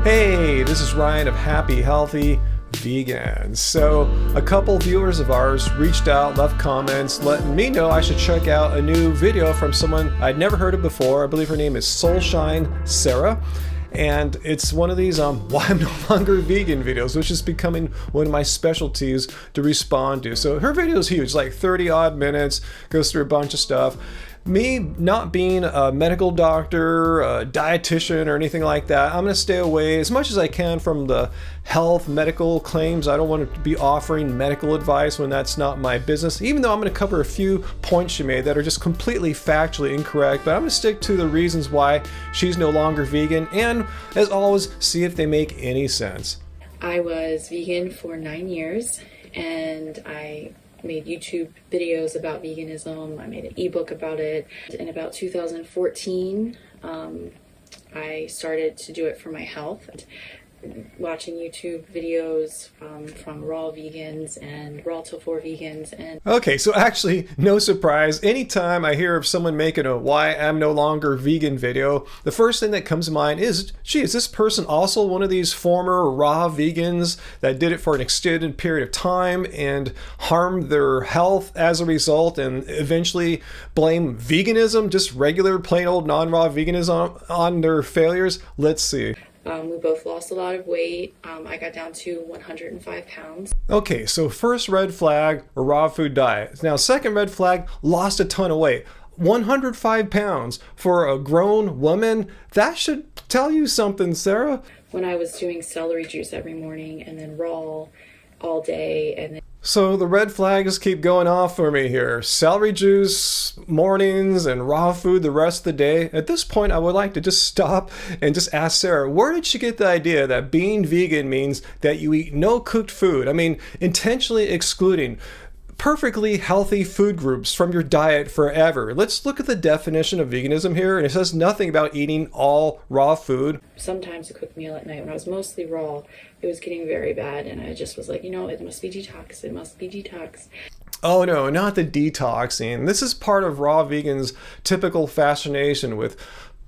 Hey, this is Ryan of Happy Healthy Vegan. So a couple viewers of ours reached out, left comments, letting me know I should check out a new video from someone I'd never heard of before. I believe her name is Soulshine Sara. And it's one of these why I'm no longer vegan videos, which is becoming one of my specialties to respond to. So her video is huge, like 30 odd minutes, goes through a bunch of stuff. Me not being a medical doctor, a dietitian, or anything like that, I'm going to stay away as much as I can from the health medical claims. I don't want to be offering medical advice when that's not my business, even though I'm going to cover a few points she made that are just completely factually incorrect. But I'm going to stick to the reasons why she's no longer vegan, and as always, see if they make any sense. I was vegan for 9 years, and I made YouTube videos about veganism. I made an ebook about it. In about 2014, I started to do it for my health, watching YouTube videos from raw vegans and raw tofu vegans. And okay, so actually, no surprise, anytime I hear of someone making a why I'm no longer vegan video, the first thing that comes to mind is, gee, is this person also one of these former raw vegans that did it for an extended period of time and harmed their health as a result, and eventually blame veganism, just regular plain old non-raw veganism, on their failures? Let's see. We both lost a lot of weight. I got down to 105 pounds. Okay, so first red flag, a raw food diet. Now, second red flag, lost a ton of weight. 105 pounds for a grown woman, that should tell you something, Sarah. When I was doing celery juice every morning and then raw all day, and then so the red flags keep going off for me here. Celery juice mornings and raw food the rest of the day. At this point, I would like to just stop and just ask Sarah, where did she get the idea that being vegan means that you eat no cooked food? I mean, intentionally excluding perfectly healthy food groups from your diet forever. Let's look at the definition of veganism here, and it says nothing about eating all raw food. Sometimes a cooked meal at night when I was mostly raw, it was getting very bad, and I just was like, you know, it must be detox, it must be detox. Oh no, not the detoxing. This is part of raw vegans' typical fascination with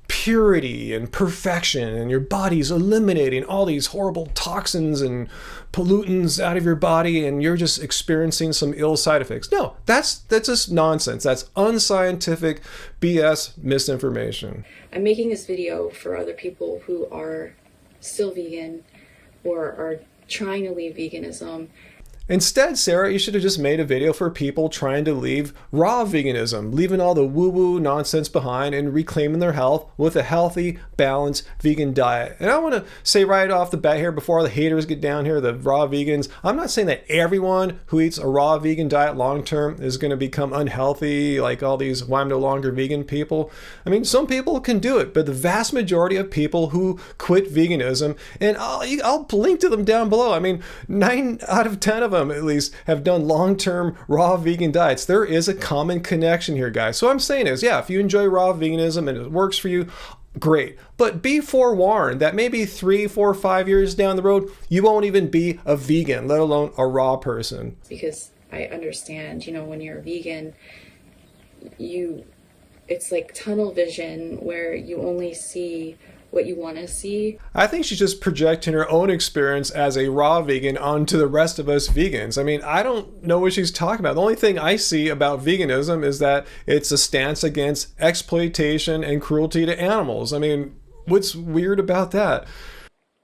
purity and perfection, and your body's eliminating all these horrible toxins and pollutants out of your body, and you're just experiencing some ill side effects. No, that's just nonsense. That's unscientific BS misinformation. I'm making this video for other people who are still vegan or are trying to leave veganism. Instead, Sarah, you should have just made a video for people trying to leave raw veganism, leaving all the woo-woo nonsense behind and reclaiming their health with a healthy, balanced vegan diet. And I want to say right off the bat here, before the haters get down here, the raw vegans, I'm not saying that everyone who eats a raw vegan diet long-term is going to become unhealthy like all these why I'm no longer vegan people. I mean, some people can do it, but the vast majority of people who quit veganism, and I'll link to them down below. I mean, 9 out of 10 of them at least have done long-term raw vegan diets. There is a common connection here, guys. So what I'm saying is, yeah, if you enjoy raw veganism and it works for you, great. But be forewarned that maybe 3, 4, 5 years down the road, you won't even be a vegan, let alone a raw person. Because I understand, you know, when you're a vegan, it's like tunnel vision where you only see what you want to see. I think she's just projecting her own experience as a raw vegan onto the rest of us vegans. I mean, I don't know what she's talking about. The only thing I see about veganism is that it's a stance against exploitation and cruelty to animals. I mean, what's weird about that?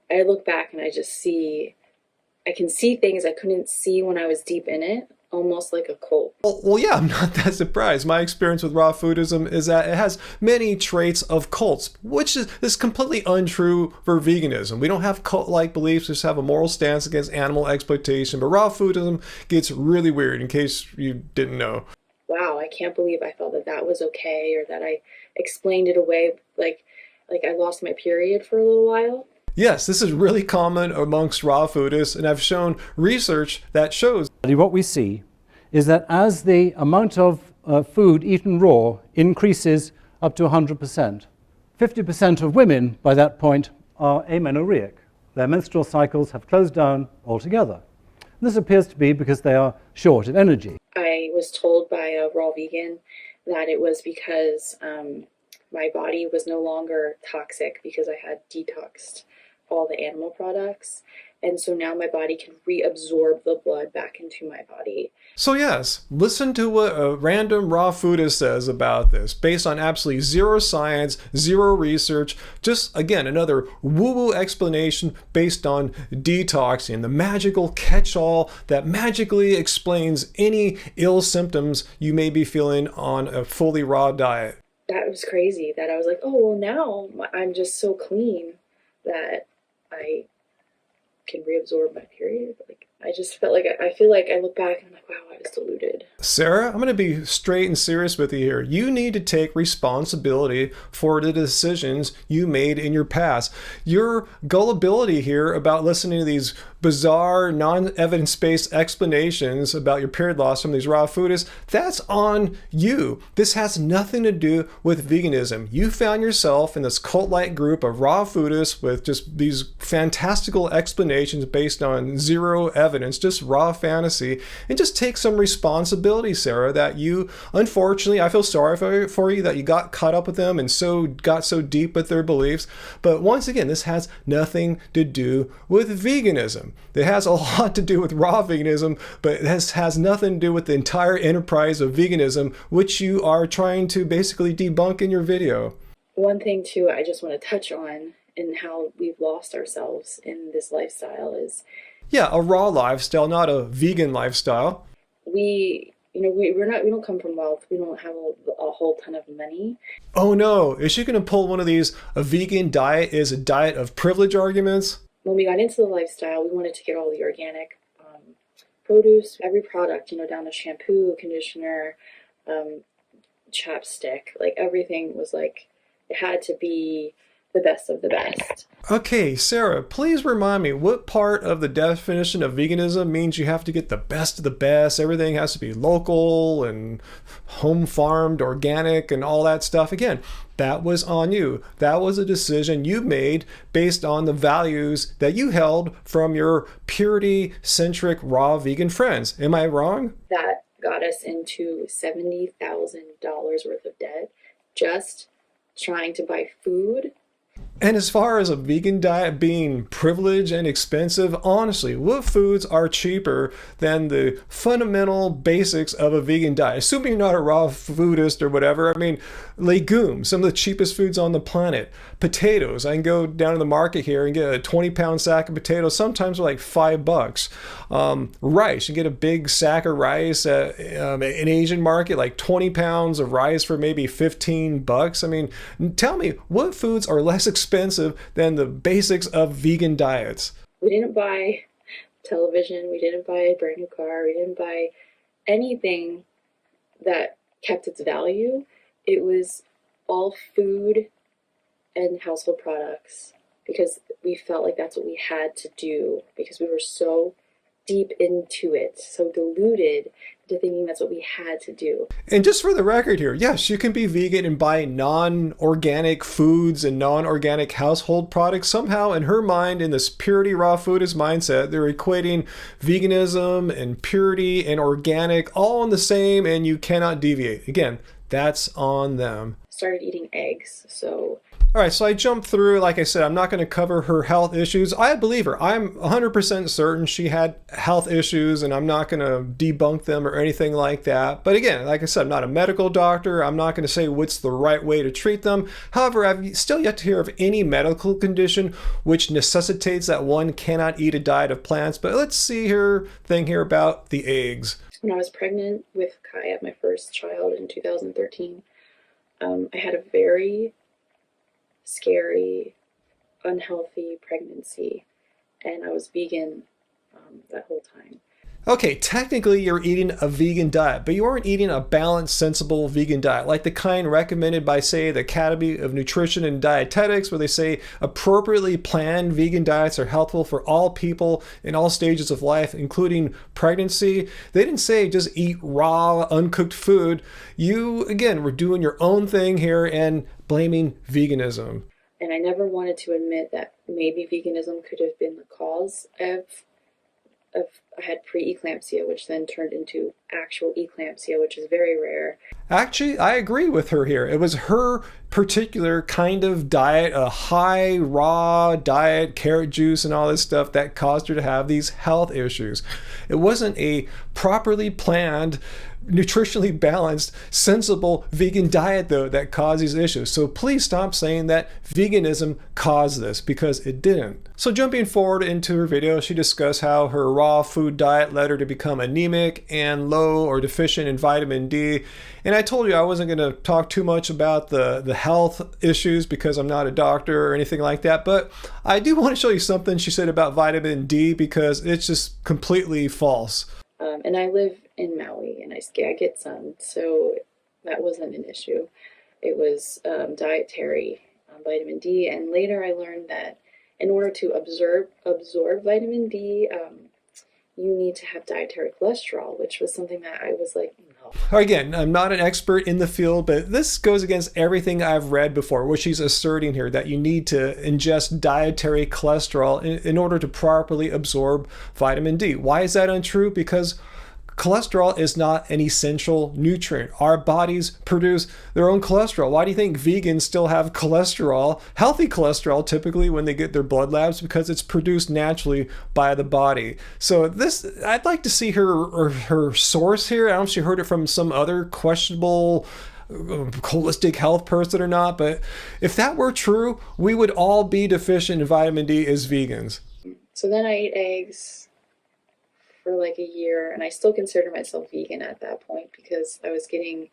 I look back and I can see things I couldn't see when I was deep in it. Almost like a cult. Well, yeah, I'm not that surprised. My experience with raw foodism is that it has many traits of cults, which is completely untrue for veganism. We don't have cult-like beliefs, we just have a moral stance against animal exploitation. But raw foodism gets really weird, in case you didn't know. Wow, I can't believe I thought that was okay, or that I explained it away, like I lost my period for a little while. Yes, this is really common amongst raw foodists, and I've shown research that shows. What we see is that as the amount of food eaten raw increases up to 100%, 50% of women by that point are amenorrheic. Their menstrual cycles have closed down altogether. This appears to be because they are short of energy. I was told by a raw vegan that it was because my body was no longer toxic because I had detoxed all the animal products. And so now my body can reabsorb the blood back into my body. So yes, listen to what a random raw foodist says about this, based on absolutely zero science, zero research, just again, another woo-woo explanation based on detoxing, the magical catch-all that magically explains any ill symptoms you may be feeling on a fully raw diet. That was crazy, that I was like, oh, well, now I'm just so clean that I can reabsorb my period. Like, I just felt like, I feel like I look back and I'm like, wow, I was deluded. Sarah, I'm going to be straight and serious with you here. You need to take responsibility for the decisions you made in your past. Your gullibility here about listening to these bizarre, non-evidence-based explanations about your period loss from these raw foodists, that's on you. This has nothing to do with veganism. You found yourself in this cult-like group of raw foodists with just these fantastical explanations based on zero evidence, just raw fantasy, and just take some responsibility, Sarah, that you, unfortunately, I feel sorry for you that you got caught up with them and got so deep with their beliefs. But once again, this has nothing to do with veganism. It has a lot to do with raw veganism, but it has nothing to do with the entire enterprise of veganism, which you are trying to basically debunk in your video. One thing too, I just want to touch on in how we've lost ourselves in this lifestyle is, yeah, a raw lifestyle, not a vegan lifestyle. we don't come from wealth. We don't have a whole ton of money. Oh no, is she going to pull one of these, a vegan diet is a diet of privilege arguments? When we got into the lifestyle, we wanted to get all the organic produce, every product, down to shampoo, conditioner, chapstick, like everything was like, it had to be the best of the best. Okay, Sarah, please remind me, what part of the definition of veganism means you have to get the best of the best? Everything has to be local and home farmed, organic, and all that stuff. Again, that was on you. That was a decision you made based on the values that you held from your purity-centric raw vegan friends. Am I wrong? That got us into $70,000 worth of debt just trying to buy food. And as far as a vegan diet being privileged and expensive, honestly, what foods are cheaper than the fundamental basics of a vegan diet? Assuming you're not a raw foodist or whatever, I mean, legumes, some of the cheapest foods on the planet. Potatoes, I can go down to the market here and get a 20-pound sack of potatoes, sometimes for like $5. Rice, you get a big sack of rice at an Asian market, like 20 pounds of rice for maybe $15. I mean, tell me, what foods are less expensive than the basics of vegan diets? We didn't buy television, we didn't buy a brand new car, we didn't buy anything that kept its value. It was all food and household products because we felt like that's what we had to do because we were so deep into it, so deluded into thinking that's what we had to do. And just for the record here, yes, you can be vegan and buy non-organic foods and non-organic household products. Somehow in her mind, in this purity raw foodist mindset, they're equating veganism and purity and organic all in the same, and you cannot deviate. Again, that's on them. Started eating eggs, so... All right, so I jumped through. Like I said, I'm not going to cover her health issues. I believe her. I'm 100% certain she had health issues, and I'm not going to debunk them or anything like that. But again, like I said, I'm not a medical doctor. I'm not going to say what's the right way to treat them. However, I've still yet to hear of any medical condition which necessitates that one cannot eat a diet of plants. But let's see her thing here about the eggs. When I was pregnant with Kaya, my first child in 2013, I had a very scary, unhealthy pregnancy, and I was vegan that whole time. Okay, technically you're eating a vegan diet, but you aren't eating a balanced, sensible vegan diet, like the kind recommended by, say, the Academy of Nutrition and Dietetics, where they say appropriately planned vegan diets are helpful for all people in all stages of life, including pregnancy. They didn't say just eat raw, uncooked food. You, again, were doing your own thing here and blaming veganism. And I never wanted to admit that maybe veganism could have been the cause of I had preeclampsia, which then turned into actual eclampsia, which is very rare. Actually, I agree with her here. It was her particular kind of diet, a high raw diet, carrot juice and all this stuff that caused her to have these health issues. It wasn't a properly planned, nutritionally balanced, sensible vegan diet, though, that caused these issues. So please stop saying that veganism caused this, because it didn't. So jumping forward into her video, she discussed how her raw food diet led her to become anemic and low or deficient in vitamin D. And I told you I wasn't going to talk too much about the health issues because I'm not a doctor or anything like that. But I do want to show you something she said about vitamin D, because it's just completely false. And I live in Maui, and I get sun, so that wasn't an issue. It was dietary vitamin D, and later I learned that in order to absorb vitamin D, you need to have dietary cholesterol, which was something that I was like, no. Again, I'm not an expert in the field, but this goes against everything I've read before, which she's asserting here, that you need to ingest dietary cholesterol in order to properly absorb vitamin D. Why is that untrue? Because cholesterol is not an essential nutrient. Our bodies produce their own cholesterol. Why do you think vegans still have cholesterol, healthy cholesterol, typically when they get their blood labs? Because it's produced naturally by the body. So this, I'd like to see her source here. I don't know if she heard it from some other questionable holistic health person or not, but if that were true, we would all be deficient in vitamin D as vegans. So then I ate eggs for like a year, and I still consider myself vegan at that point because I was getting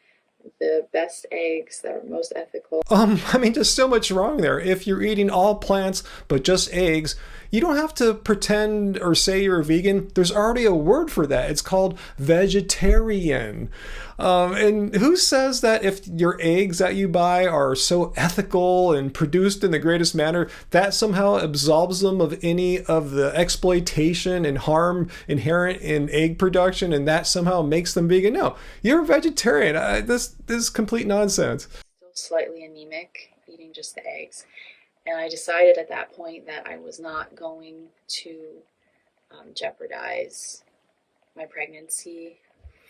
the best eggs that were most ethical. I mean, there's so much wrong there. If you're eating all plants but just eggs, you don't have to pretend or say you're a vegan. There's already a word for that. It's called vegetarian. And who says that if your eggs that you buy are so ethical and produced in the greatest manner, that somehow absolves them of any of the exploitation and harm inherent in egg production, and that somehow makes them vegan? No, you're a vegetarian. This is complete nonsense. Still slightly anemic, eating just the eggs. And I decided at that point that I was not going to jeopardize my pregnancy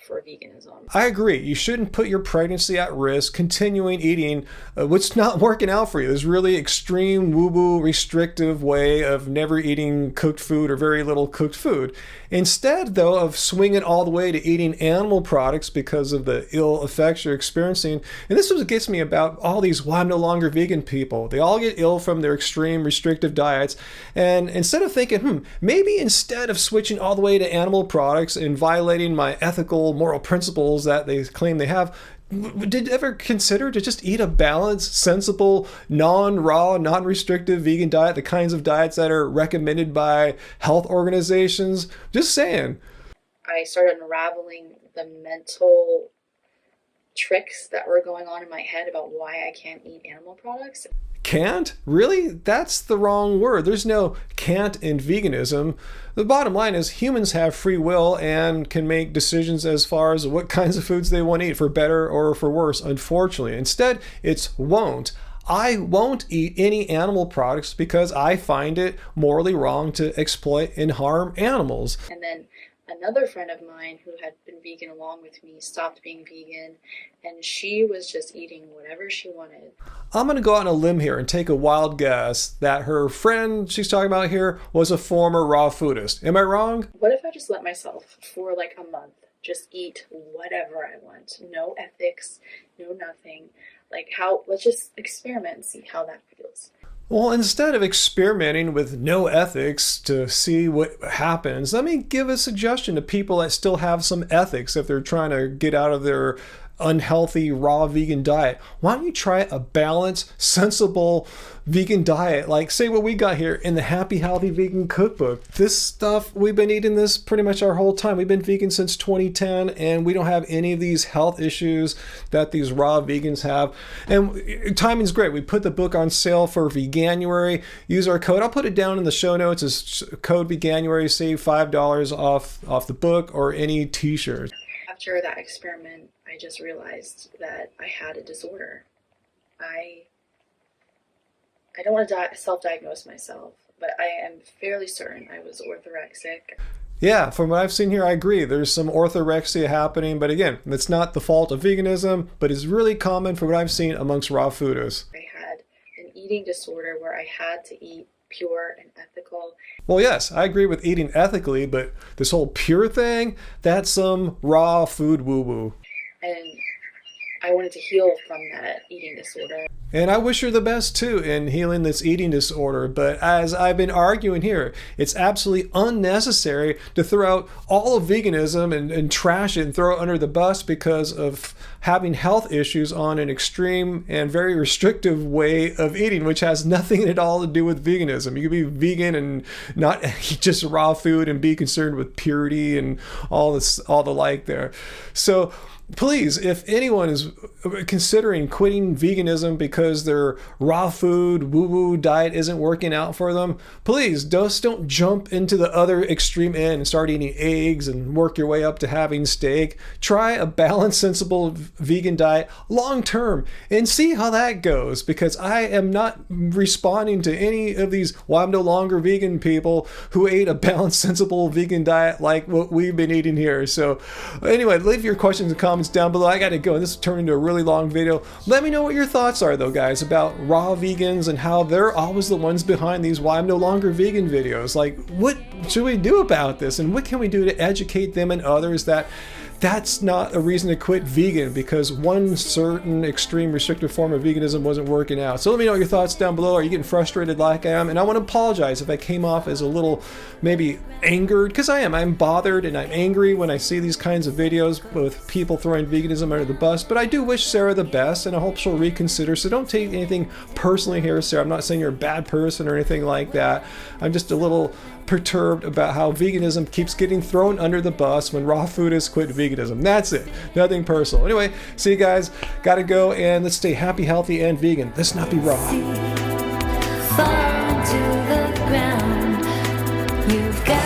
for veganism. I agree. You shouldn't put your pregnancy at risk continuing eating what's not working out for you. This really extreme, woo-woo, restrictive way of never eating cooked food or very little cooked food. Instead, though, of swinging all the way to eating animal products because of the ill effects you're experiencing, and this is what gets me about all these why I'm no longer vegan people. They all get ill from their extreme restrictive diets, and instead of thinking, maybe instead of switching all the way to animal products and violating my ethical, moral principles that they claim they have, did you ever consider to just eat a balanced, sensible, non-raw, non-restrictive vegan diet, the kinds of diets that are recommended by health organizations? Just saying. I started unraveling the mental tricks that were going on in my head about why I can't eat animal products. Can't? Really? That's the wrong word. There's no can't in veganism. The bottom line is humans have free will and can make decisions as far as what kinds of foods they want to eat, for better or for worse, unfortunately. Instead, it's won't. I won't eat any animal products because I find it morally wrong to exploit and harm animals. And then another friend of mine who had been vegan along with me stopped being vegan, and she was just eating whatever she wanted. I'm going to go out on a limb here and take a wild guess that her friend she's talking about here was a former raw foodist. Am I wrong? What if I just let myself for like a month just eat whatever I want? No ethics, no nothing. Let's just experiment and see how that feels. Well, instead of experimenting with no ethics to see what happens, let me give a suggestion to people that still have some ethics if they're trying to get out of their unhealthy raw vegan diet. Why don't you try a balanced, sensible vegan diet, like say what we got here in the Happy Healthy Vegan Cookbook. This stuff, we've been eating this pretty much our whole time. We've been vegan since 2010, and we don't have any of these health issues that these raw vegans have. And timing's great. We put the book on sale for Veganuary. Use our code. I'll put it down in the show notes as code Veganuary. Save $5 off the book or any t-shirt. After that experiment, I just realized that I had a disorder. I don't want to self-diagnose myself, but I am fairly certain I was orthorexic. Yeah, from what I've seen here, I agree. There's some orthorexia happening, but again, it's not the fault of veganism, but it's really common from what I've seen amongst raw foodists. I had an eating disorder where I had to eat pure and ethical. Well, yes, I agree with eating ethically, but this whole pure thing, that's some raw food woo-woo. And I wanted to heal from that eating disorder. And I wish her the best too in healing this eating disorder. But as I've been arguing here, it's absolutely unnecessary to throw out all of veganism and trash it and throw it under the bus because of having health issues on an extreme and very restrictive way of eating, which has nothing at all to do with veganism. You can be vegan and not eat just raw food and be concerned with purity and all the like there. So please, if anyone is considering quitting veganism because their raw food, woo-woo diet isn't working out for them, please just don't jump into the other extreme end and start eating eggs and work your way up to having steak. Try a balanced, sensible vegan diet long term and see how that goes, because I am not responding to any of these, well, I'm no longer vegan people who ate a balanced, sensible vegan diet like what we've been eating here. So anyway, leave your questions and comments down below. I gotta go, and this turned into a really long video. Let me know what your thoughts are though, guys, about raw vegans and how they're always the ones behind these why I'm no longer vegan videos. Like, what should we do about this, and what can we do to educate them and others that that's not a reason to quit vegan because one certain extreme restrictive form of veganism wasn't working out. So let me know your thoughts down below. Are you getting frustrated like I am? And I want to apologize if I came off as a little maybe angered, because I am. I'm bothered and I'm angry when I see these kinds of videos with people throwing veganism under the bus. But I do wish Sarah the best, and I hope she'll reconsider. So don't take anything personally here, Sarah. I'm not saying you're a bad person or anything like that. I'm just a little perturbed about how veganism keeps getting thrown under the bus when raw foodists quit veganism. That's it. Nothing personal. Anyway, see you guys. Gotta go, and let's stay happy, healthy, and vegan. Let's not be raw. Fall to the ground. You've got